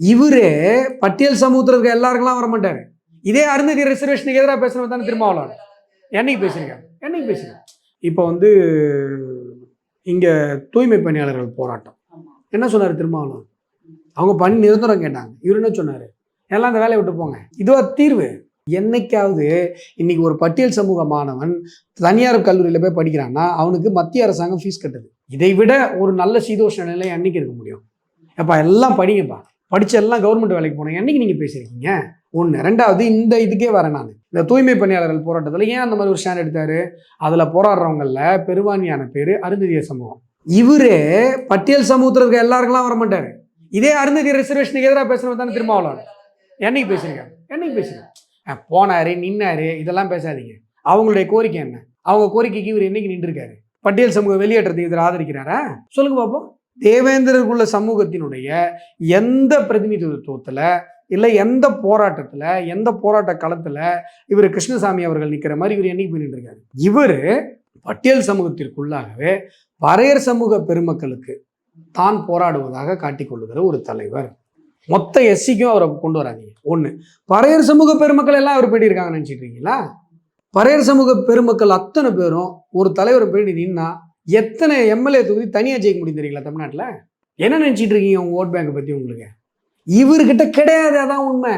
இவரே பட்டியல் சமூகத்தில் இருக்க எல்லாருக்கெல்லாம் வர மாட்டாரு. இதே அருந்ததி ரிசர்வேஷனுக்கு எதிராக பேசுறவங்க தானே திருமாவளவன். என்னைக்கு பேசியிருக்காங்க. இப்போ இங்க தூய்மை பணியாளர்கள் போராட்டம் என்ன சொன்னாரு திருமாவளவன்? அவங்க பணி நிரந்தரம் கேட்டாங்க. இவர் என்ன சொன்னாரு? எல்லாம் அந்த வேலையை விட்டு போங்க. இதுவா தீர்வு? என்னைக்காவது இன்னைக்கு ஒரு பட்டியல் சமூக மாணவன் தனியார் கல்லூரியில் போய் படிக்கிறான்னா அவனுக்கு மத்திய அரசாங்கம் ஃபீஸ் கட்டுது. இதை விட ஒரு நல்ல சீதோஷ்ண நிலை என்னைக்கு இருக்க முடியும்? அப்பா எல்லாம் படிங்கப்பா, படிச்சு எல்லாம் கவர்மெண்ட் வேலைக்கு போனேன் என்னைக்கு நீங்க பேசியிருக்கீங்க? ஒன்று. ரெண்டாவது, இந்த இதுக்கே வரேன் நான். இந்த தூய்மை பணியாளர்கள் போராட்டத்தில் ஏன் அந்த மாதிரி ஒரு ஸ்டாண்ட் எடுத்தாரு? அதுல போராடுறவங்கள பெரும்பான்மையான பேர் அருந்ததிய சமூகம். இவரே பட்டியல் சமூகத்தில் இருக்க எல்லாருக்கெல்லாம் வர மாட்டாரு. இதே அருந்ததி ரிசர்வேஷனுக்கு எதிராக பேசுறவங்க தானே திருமாவளவன். என்னைக்கு பேசியிருக்காங்க. போனாரு நின்னாரு இதெல்லாம் பேசாதீங்க. அவங்களுடைய கோரிக்கை என்ன? அவங்க கோரிக்கைக்கு இவர் என்னைக்கு நின்றுருக்காரு? பட்டியல் சமூக வெளியேற்றத்தை இவர் ஆதரிக்கிறாரா? சொல்லுங்க பார்ப்போம். தேவேந்திரகுல சமூகத்தினுடைய எந்த பிரதிநிதித்துவத்துல இல்லை எந்த போராட்டத்துல எந்த போராட்ட களத்துல இவர் கிருஷ்ணசாமி அவர்கள் நிக்கிற மாதிரி இவர் என்னைக்கு போய் நின்றுருக்காரு? இவர் பட்டியல் சமூகத்திற்குள்ளாகவே பறையர் சமூக பெருமக்களுக்கு தான் போராடுவதாக காட்டிக்கொள்ளுகிற ஒரு தலைவர். மொத்த எஸ்சிக்கும் அவரை கொண்டு வராதீங்க. ஒன்று. பறையர் சமூக பெருமக்கள் எல்லாம் அவர் போயிட்டு இருக்காங்கன்னு நினைச்சிட்டு இருக்கீங்களா? பறையர் சமூக பெருமக்கள் அத்தனை பேரும் ஒரு தலைவர் போயிட்டு நின்னா எத்தனை எம்எல்ஏ தொகுதி தனியா ஜெயிக்க முடியும் தெரியுங்களா தமிழ்நாட்டில்? என்ன நினைச்சிட்டு இருக்கீங்க உங்க ஓட் பேங்கை பத்தி? உங்களுக்கு இவர்கிட்ட கிடையாது, அதான் உண்மை.